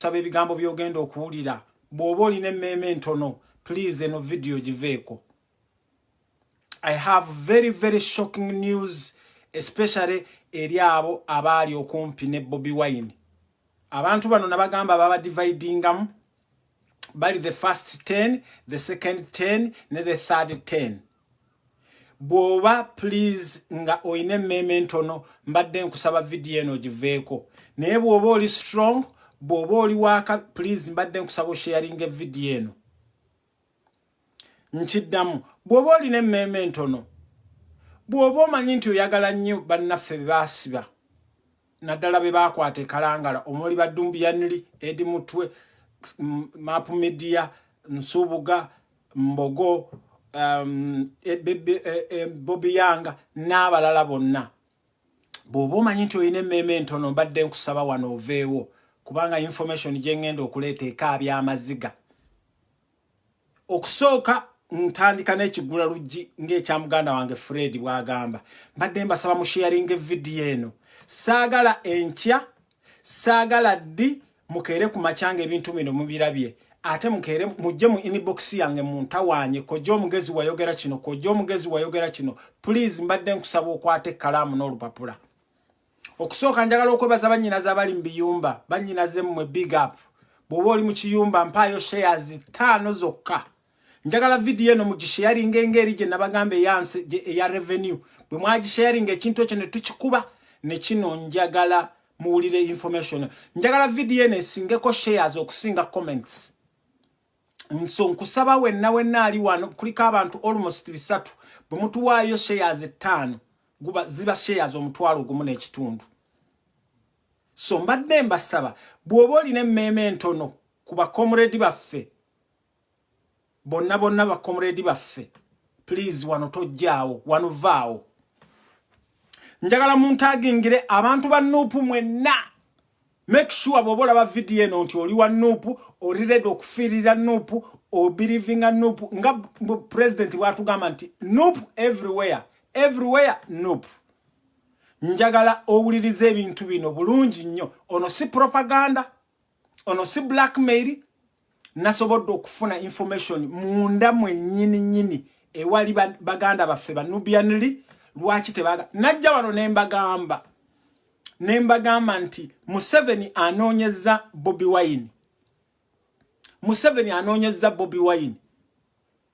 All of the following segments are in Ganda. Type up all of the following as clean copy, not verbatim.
saba ebigambo byogenda okuwulira bw'oba olina emmeeme ntono please eno video giveeko. I have very shocking news especially eri abo abaali okumpi ne Bobi Wine. Abantu bano nabagamba baba dividingamu bali the first 10, the second 10 ne the third 10. Bwoba please nga oine mmeme ntono mbadde nkusaba video eno giveeko. Naye bwoba oli strong, bwoba oli waka please mbadde nkusaba sharing video eno. Nchiddamu bwoba oli ne mmeme ntono, bwoba omanyi nti oyagala nnyo bannaffe basiba naddala be bakwata kalangala omuli Badumbiyaniri Edi Mutwe Mapu Media Nsubuga Mbogo Bobi Yanga n'abalala bonna. Bwoba omanyi nti oyina emmeme ntono mbadde nkusaba wano oveewo kubanga information gye ngenda okuleeta ekaabya amaziga. Okusooka ntandika n'ekigula luggi ng'ekya muganda wange Fred bwagamba. Mbadde mbasaba mu sharing video eno. Saagala enkya, saagala ddi mukeere ku macyange ebintu bino mubirabye. Ate mukeere mujje mu inbox yange muntawanye kojja omugezi wayogera kino, kojja omugezi wayogera kino. Please mbadde nkusaba okwate kalamu n'olupapula. Okusooka njagala okwebaza bannyinaze abali mu biyumba, bannyinaze mmwe big up. Bw'oba oli mu kiyumba mpaayo shares 5 zokka. Njagala video eno mugisharing engeri gye nabagamba eya revenue. Bwe mwagisharing ekintu ekyo ne tukikuba ne kino njagala muwulire information. Njagala video eno esingeko shares okusinga comments. Nso nkusaba wenna ali wano kuliko abantu almost 3 bwe mutuwaayo shares 5 guba ziba shares omutwalo gumu n'ekitundu. So mbadde mbasaba bw'oba olina emmeme ntono ku bakomredi baffe bonna bakomredi baffe please wano tojjaawo wano vaawo. Njagala muntagingire abantu ba Nuupu mwenna. Make sure bw'oba olaba video eno nti oli wa Nuupu, oli ready okufiirira Nuupu, obiriving Nuupu nga president bw'atugamba nti Nuupu everywhere Nuupu. Njagala owulirize ebintu bino bulungi nnyo. Ono si propaganda, ono si blackmail. Nasobodde okufuna information munda mwennyini ewali baganda baffe Banubiyaniri. Lwaki tebaga najja wano nembagamba nti Museveni anoonyezza Bobi Wine.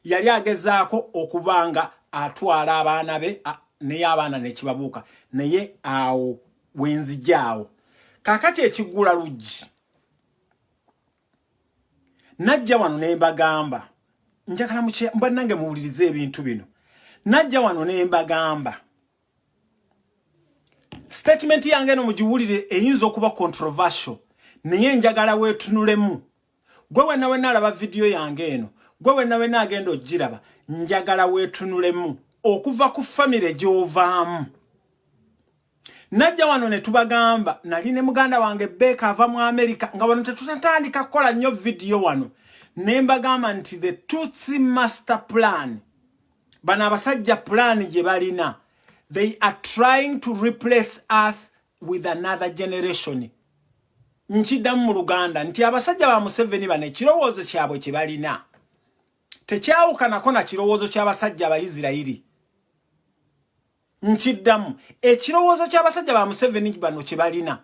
Yali agezaako okubanga atwala abaana be naye abaana nekibabuuka naye awo wenzijaawo. Kaakati ekigula luggi najja wano nembagamba njagala mbannange muwulirize ebintu bino. Najja wano nembagamba statement yange eno mugiwulire eyinza okuba controversial naye njagala weetunulemu. Gwe wenna alaba video yange eno, gwe wenna agenda ogiraba, njagala weetunulemu okuva ku family gy'ovaamu. Najja wano ne tubagamba nali ne muganda wange Beka ava mu America nga wano tetutandika kukola nnyo video wano. Nembagamba nti the Tutsi master plan, bana abasajja plan gye balina, they are trying to replace Earth with another generation. Nkiddamu mu Luganda nti abasajja ba Museveni bano ekirowoozo kyabwe kye balina tekyawukanako na kirowoozo ky'abasajja Abayisirayiri. Nkiddamu ekirowoozo ky'abasajja ba Museveni bano kye balina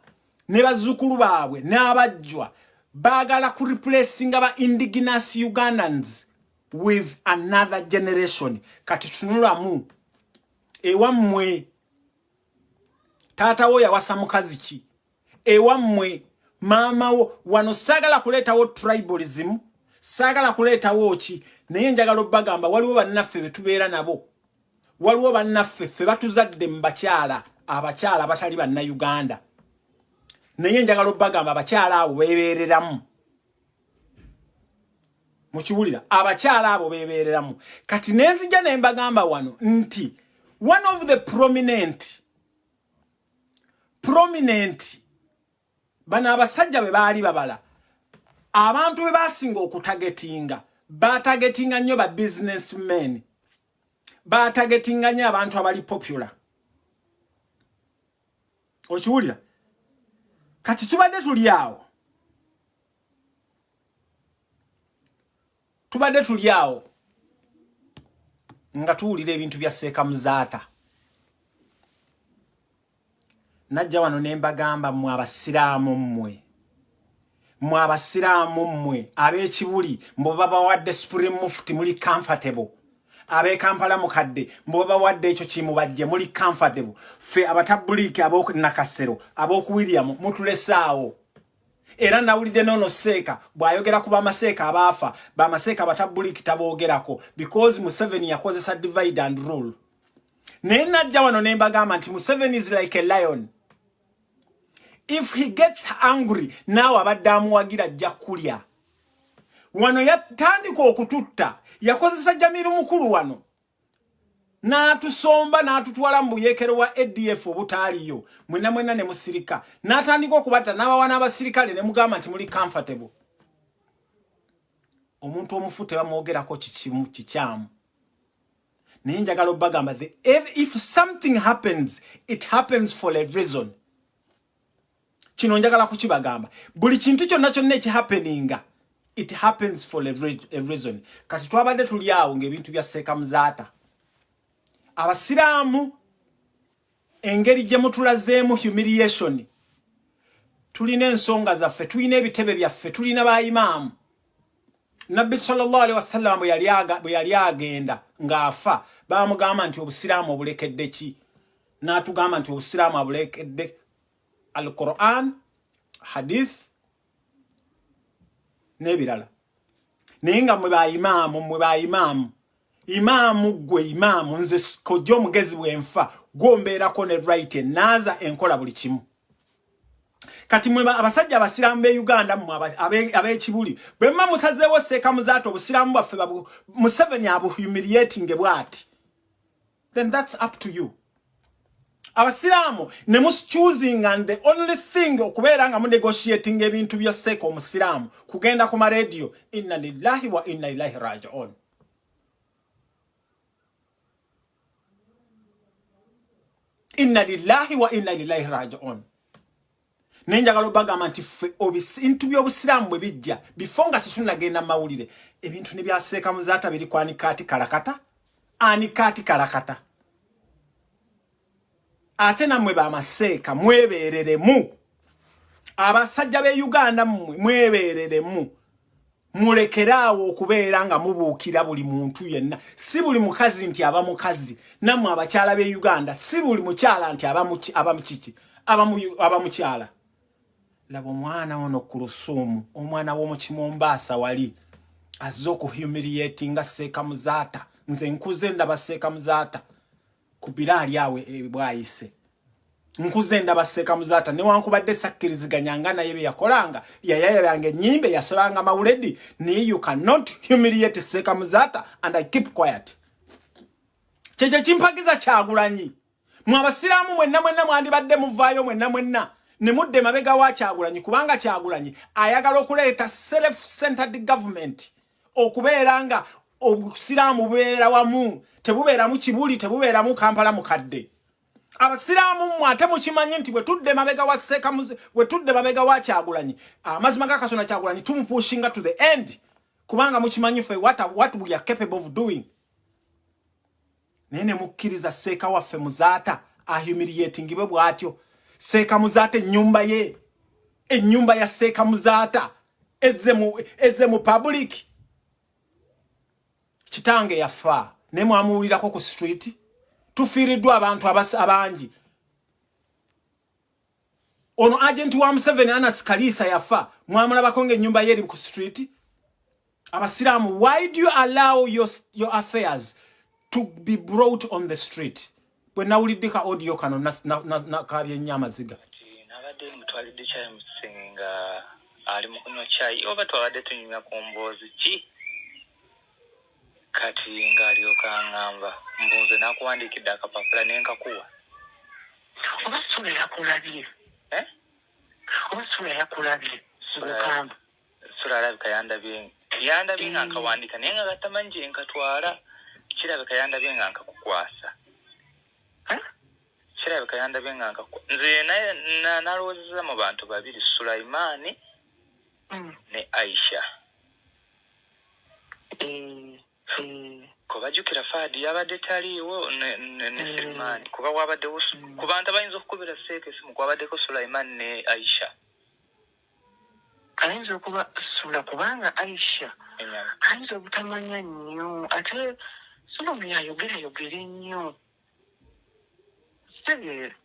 ne bazzukulu baabwe n'abajjwa baagala ku replacing aba indigenous Ugandans with another generation. Kati tunulamu ewammwe taata wo yawasa mukazi ki, ewammwe maama wo wano. Saagala kuleetawo tribalism, saagala kuleetawo ki, naye njagala obbagamba waliwo bannaffe betubeera nabo, waliwo bannaffe ffe batuzadde mu bakyala, abakyala batali banna Uganda, naye njagala obbagamba abakyala abo beebeereramu. Mukiwulira, abakyala abo beebeereramu. Kati nenzija ne mbagamba wano nti one of the prominent bana abasajja be baali babala abantu be basinga okutagetinga, batagetinga nnyo ba businessmen, batagetinga nnyo abantu abali popular. Okiwulira, kati tubadde tuli awo tubadde tuliawo nga tuwulira ebintu bya Sheikh Muzaata najja wano ne mbagamba mmwe abasiraamu mmwe ab'ekibuli mbo babawadde Supreme Mufti muli comfortable abe Kampala mukadde mbo babawadde ekyo kimu bajje muli comfortable fe abatabuliki ab'oku Nakasero ab'oku William mutulesaawo era nawulidde nono Sheikh bwayogera ku bamaseeka abaafa bamaseeka batabuliki taboogerako because Museveni yakozesa divide and rule naye najja wano ne mbagamba nti Museveni is like a lion. If he gets angry, now abadde amuwagira ajja kulya. Wano yatandika okututta, yakozesa Jamiru mukulu wano. N'atusomba n'atutwala mu buyeekero wa ADF obutaaliyo. Mwenna ne musirika. N'atandika okubatta n'abawana abasirikale ne mugamba nti muli comfortable. Omuntu omufu tebamwogerako kikyamu. Naye njagala obbagamba if something happens, it happens for a reason. Kino njagala kukibagamba buli kintu kyonna ekihappeninga it happens for a reason. Kati twabadde tuliawo ng'ebintu bya Sheikh Muzaata abasiraamu engeri gye mutulazeemu humiliation tulina ensonga zaffe tulina ebitebe byaffe tulina ba imaamu Nabbi sallallahu alaihi wasallam bwe yali agenda ng'afa baamugamba nti obusiraamu obulekedde ki n'atugamba nti obusiraamu abulekedde Al-Quran, Hadith, nebirala. Nenga mwe ba imamu. Imamu gwe imamu nze kojja omugezi bwenfa gwombeerako ne right naza enkola buli kimu. Kati mwe abasajja abasiraamu be Uganda mmwe ab'ekibuli bwe mma musazeewo Sheikh Muzaata obusiraamu bwaffe Museveni abuhumiliating bwati. Then that's up to you. Abasiraamu ne mus choosing and the only thing okubeera nga mu negotiating ebintu bya Sheikh omusiraamu kugenda ku radio inna lillahi wa inna ilaihi raji'un. Inna lillahi wa inna ilaihi raji'un. Nenjagala bagamba nti ffe ebintu by'obusiraamu bwe bijja before nga tetunagenda mawulire ebintu ne bya Sheikh Muzaata biri kwanikati kalakata anikati kalakata. Ate namwe bamaseeka mwebereremu abasajja be Uganda mwebereremu mulekeraawo okubeera nga mubuukira buli muntu yenna si buli mukazi nti aba mukazi namwe abakyala be Uganda si buli mukyala nti aba mukyala. Laba omwana ono Kuluthum omwana w'omu Kimombasa wali azze okuhumiliatinga Sheikh Muzaata nze nkuze ndaba Sheikh Muzaata kubira ali awe bwayise nkuze ndaba Sheikh Muzaata newankubadde sakkiriziganya naye bye yakolanga yayaya yange nyimbe yasolanga mawuledi ni you cannot humiliate Sheikh Muzaata and I keep quiet. Cheche chimpagiza Kyagulanyi mwe abasiraamu mwenna mwandibadde muvaayo mwenna ne mudde mabega wa Kyagulanyi kubanga Kyagulanyi ayagala okuleeta self-centered government okubeeranga obusiraamu bubeera wamu tebubeera mu kibuli tebubeera mu Kampala mukadde. Abasiraamu mwate mukimanyi nti bwe tudde mabega wa bwe tudde mabega wa Kyagulanyi amazima ga Katonda Kyagulanyi tumupushinga to the end kubanga mukimanyi fe what we are capable of doing. Nene mukkiriza Sheikh waffe Muzaata ahumiliating bwe bwatyo. Sheikh Muzaata ennyumba ya Sheikh Muzaata ezze mu public. Kitange yafa ne mwamuwulirako ku street tufiiriddwa abantu abangi. Ono agent wa Museveni Anas Kalisa yafa mwamulabako ng'ennyumba ye eri ku street. Abasiraamu, why do you allow your affairs to be brought on the street? Bwe nawuliddeka audio kano nakabye nnyo amaziga. Nabadde mutwalidde chai musinga ali mu kunywa chai oba twabadde tunyumya komboozi ki kati ng'alyoka aŋŋamba mbuuze nakuwandiikidde akapapula nenkakuwa. Oba sula yakulabye? Oba sula yakulabye? Sula alabika yandabye nga nkawandiika naye nga gatamanyi gye nkatwala kirabika yandabye nga nkakukwasa. Kirabika yandabye nga nze nalowoozezza mu bantu babiri Sulaimaani ne Aisha. Obajukira Fadi yabadde taliiwo ne Sulaiman kuba wabadde ku bantu abayinza okukubira Sheikh esimu kwabaddeko Sulaiman ne Aisha. Ayinza okuba Sula kubanga Aisha ayinza obutamanya nnyo ate Sulaiman yayogera nnyo. Sitegeera.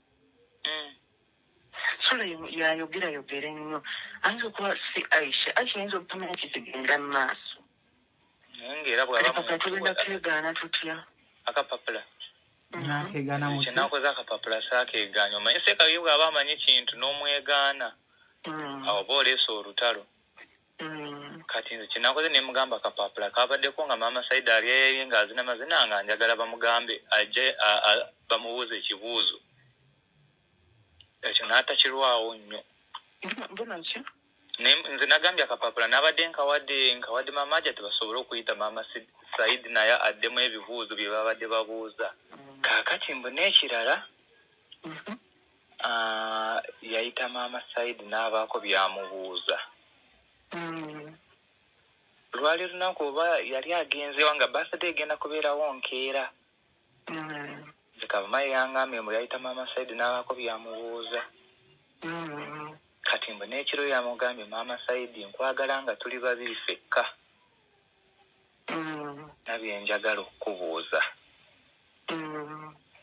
Sulaiman yayogera nnyo. Ayinza okuba si Aisha. Aisha ayinza obutamanya kitegenda mu maaso. Ngera bwaba tugenda kwegana tutya akapapula nakegana muti nakoza akapapula sakeeganya omanye Sheikh ye bwaba amanyi ekintu n'omwegaana awo booleesa olutalo kati nze kinakoze ne mugamba akapapula kabaddeko nga Mama Said ali ng'azina mazina nga njagala bamugambe ajje bamubuuze ekibuuzo ekyo n'atakirwawo nnyo nze nagambye akapapula n'abadde nkawadde Mama Ajja tebasobole okuyita Mama Said naye addemu ebibuuzo bye babadde babuuza kaakati mbu n'ekirala yayita Mama Said n'abaako byamubuuza lwali lunaku oba yali agenzewa nga birthday egenda kubeerawo nkeera zikabamaye yangambye mbu yayita Mama Said n'abaako byamubuuza kati mbu n'ekiro yamugambye Mama Said nkwagala nga tuli babiri ffekka nabye njagala okukubuuza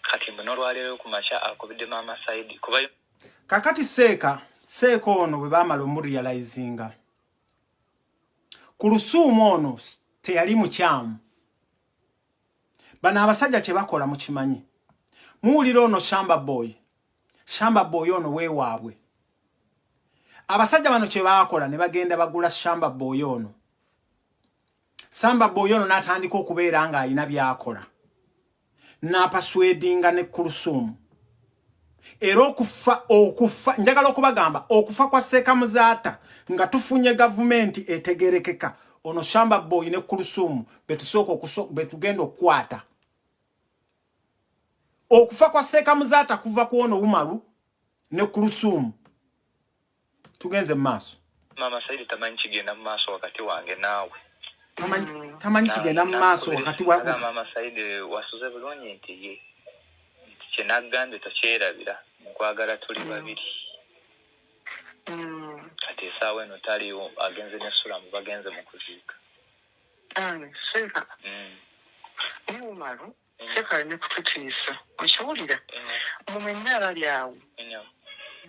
kati mbu n'olwaleero ku makya akubidde Mama Said kuba kakati Sheikh ono bwe baamala omurealizinga Kuluthum ono teyali mukyamu bano abasajja kye bakola mukimanyi muwulira ono Shamba boy ono weewaabwe abasajja bano kye baakola ne bagenda bagula Shamba boy ono n'atandika okubeera nga alina byakola n'apaswedinga ne Kuluthum era okufa njagala okubagamba okufa kwa Sheikh Muzaata nga tufunye gavumenti etegerekeka ono Shamba boy ne Kuluthum betugenda okukwata okufa kwa Sheikh Muzaata kuva ku ono Umaru ne Kuluthum tugenze maaso Mama Said tamanyi kigenda mu maaso wakati wange naawe tamanyi kigenda mu maaso wakati wa Mama Said wasuze bulungi nti ye kyenagambye tokyerabira nkwagala tuli babiri kati esaawa eno taliwo agenze ne Sulamu bagenze mu kuziika Sheikh Umaru Sheikh alina kututiisa okiwulira mumenye abali awo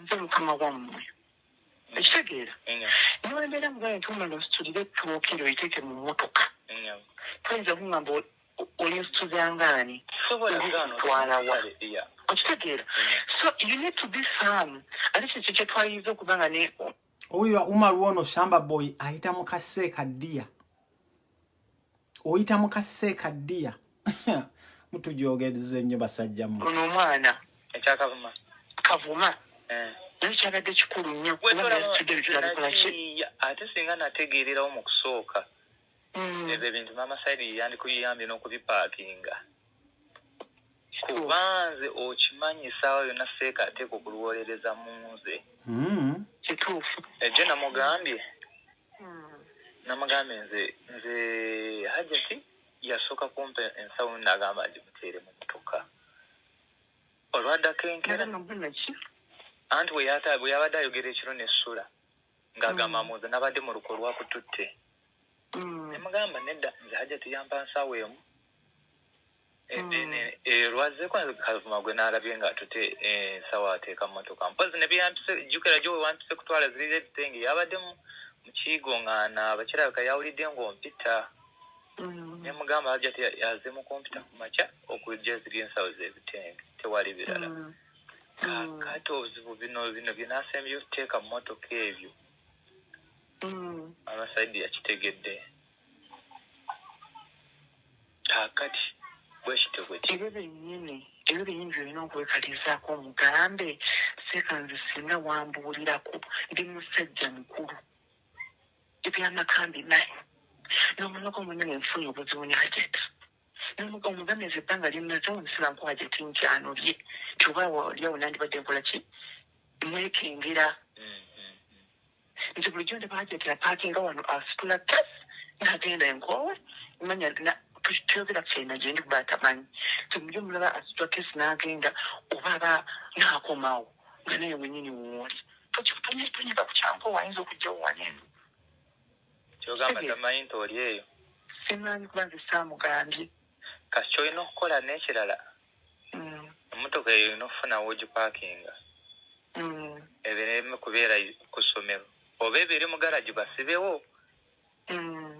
nze mukama wammwe ekitegeera niwembeera mugaye ntumala ositulire tuwookere oyiteeke mu mmotoka toyinza kungamba oli nsituzangaani twalawa okitegeera so you need to be firm ate kyekyo kye twayiza okuba nga ne owulira Umaru ono Shamba boy ayita mu kaseeka ddiya oyita mu kaseeka ddiya mutujogeze nnyo basajja mu ono omwana ekyakavuma kavuma ekyagadde kikulu nnyo ate singa nategeererawo mu kusooka ebyo ebintu Mama Said yandikuyambye n'okubipaakinga kubanze okimanyi essaawa yonna Sheikh ateeka okulwolereza mu nze kituufu ejje namugambye nze Hajjati yasooka kumpa ensawo n'agamba agimuteere mu mmotoka olwaddako enkera anti bwe yabadde ayogera ekiro n'essula ng'agamba muze nabadde mu luko lwakututte ne mugamba nedda nze Hajjati yampa nsawo emu lwazzeeko Kavuma gwe n'alabye ng'atutte ensawo ateeka mu mmotoka mpozi ne byampise jjukira gyo we wampise kutwala zirira ebitenge yabadde mu kiigo ng'anaaba kirabika yawulidde ng'ompita ne mugamba Hajjati yazze mu kompyuta ku makya okujja ziri ensawo z'ebitenge tewali birala kakati obuzibu bino bye naasembye okuteeka mu mmotoka ebyo Mama Said yakitegedde kakati ebyo byennyini byolina okwekalizaako omugambe Sheikh nze singa wambuulirako ndi musajja mukulu ebyamakambi naye n'omunaku omunene nfunye obuzibu ne Hajjati omugambe nze ebbanga lyenazawo nsira nku Hajjati nkyanolye nti oba waliawo nandibadde nkola ki mwekengera nti bulijjo ndeba Hajjati apaakinga wano asitula tasi n'agenda enkoowe manya tuyogera kyena gye ndi kubatamanyi temujja mulaba asitwa kesi n'agenda obaba n'akomawo nga naye wenyini wooli tonyega ku kyanko wayinza okujjawo waneno kyogamba tamanyi nti oli eyo simanyi kuba nze saamugambye kasi kyolina okukola n'ekirala emmotoka eyo olina okufuna wogipaakinga ebireme kubeera ku ssomero oba ebiri mu garagi basibewo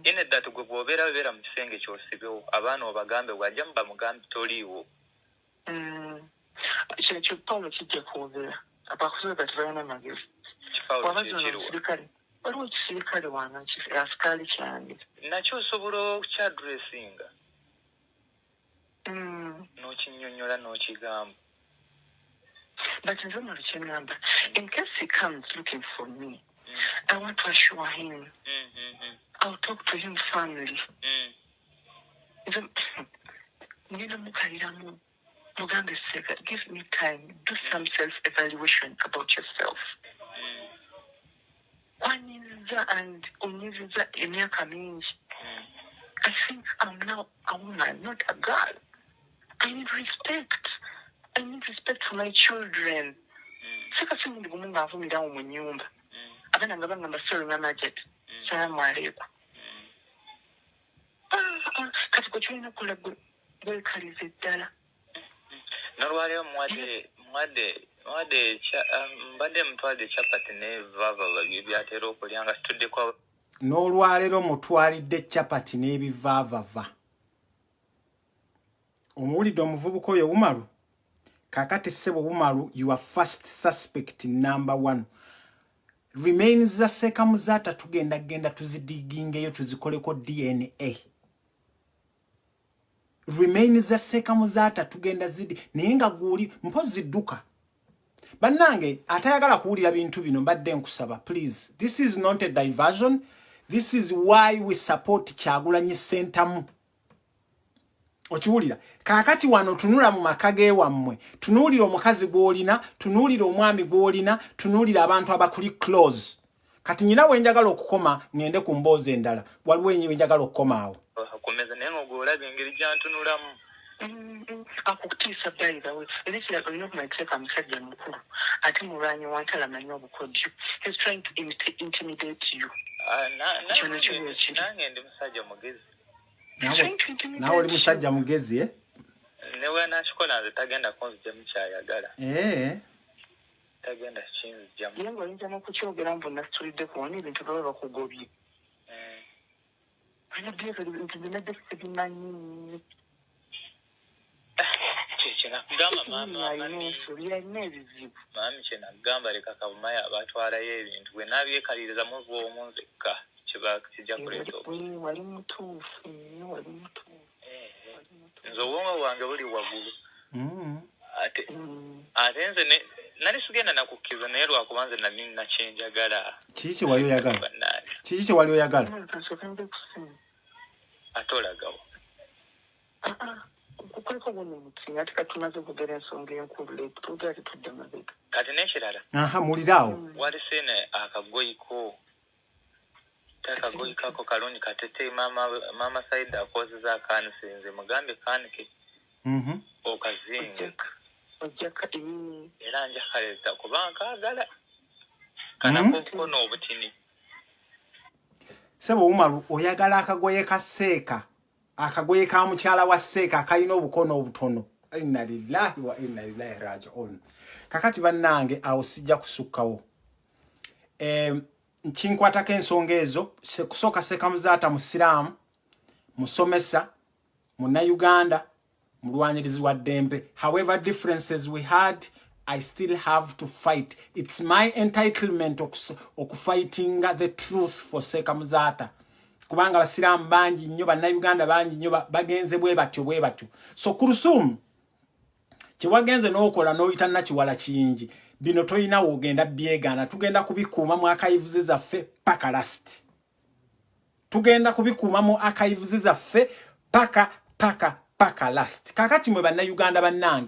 ine ddatu gwe bw'obeera beera mu kisenge ky'osibewo abaana obagambe bw'ajja mubamugambe toliiwo kyekyo Paulo kijja kwogera abakusobola tebalina magezi waliwo ekisirikale wano asikaali kyange nakyo osobola okukyadressinga n'okinnyonnyola n'okigamba but nze omala kyengamba in case he comes looking for me I want to assure him I'll talk to him family ngenda mukaliramu mugambe Seka give me time do some self-evaluation about yourself wanyiza and onyiziza emyaka mingi I think I'm now a woman, not a girl. I need respect. I need respect for my children. Seka simundi gumunga avumira mu nyumba. Abana ngabanga mbasoro na budget. Salamu alaykum. Kati ko china kula gwe kalize ddala. Nolwaleo mwade mbadde mutwalide chapati ne vava byatera okulyanga situdde kwa n'olwaleero mutwalidde chapati n'ebivaavava omuwulidde omuvubuka oyo Umaru kakati ssebo Umaru your first suspect number 1 remains za Seka Muzaata tugenda tuzidigingeyo tuzikoleko DNA remains za Seka Muzaata tugenda zidi naye nga guli mpozi dduka bannange atayagala kuwulira bintu bino mbadde nkusaba please this is not a diversion. This is why we support Kyagulanyi Sentamu. Okiwulira kakati wano tunula mu makage wammwe tunulira omukazi gwolina tunulira omwami gwolina tunulira abantu abakuli close kati nyina wenjagala okukoma ngende ku mboozi endala waliwo wenjagala okukomaawo akomeza naye ng'olaba engeri gyantunulamu akukutiisa by the way olina okumaiteeka musajja mukulu ate mulwanyi wantala manyi obukodyo he's trying to intimidate you nange ndi musajja mugezi nawe oli musajja mugezi newe nakikola nze tagenda kunzigyamu kyayagala tagenda kinzigyamu ye ng'oyinza n'okukyogera mbu nasitulidde kuwona ebintu baba bakugobye nti binadde sibimanyi maami kyenagamba leka kabumaya abatwalayo ebintu bwe nabyekaliriza mu bw'omu nzekka kijja kuleeta wali mutuufu nze obwongo bwange buli waggulu ate nze nali sigenda nakukkiriza naye lwakuba nze nali nakyenjagala kiki kye wali oyagala ate olagawo kuliko buno mutinga ati katumaze okugera ensonga enkulu leero tugaali tudde mabega kati n'ekirala muliraawo walisene akagoyiko takagoyikako kalungi katete mama Saida akozeza akansinze mugambe kanike okazinge ojjaka era njakaleta kuba nkaagala kanako n'obutini Sebo Umaru oyagala akagoye ka Seeka akagoye ka mukyala wa Seeka akalina obukono obutono inna lillahi wa inna ilaihi raji'un kakati bannange awo sijja kusukkawo nkinkwatako ensonga ezo kusooka Seka Muzaata musiraamu musomesa munnauganda mulwanyirizi wa ddembe however differences we had I still have to fight. It's my entitlement okufighting the truth for Seka Muzaata. Kubanga basiramu bangi nnyo bannayuganda bangi nnyo bagenze bwe batyo. So Kuluthum kye wagenze n'okola n'oyita nakiwala kingi bino toyina wogenda byegana tugenda kubikuuma mu archives zaffe paka last. Tugenda kubikuuma mu archives zaffe paka last. Kakati mwe bannayuganda bannange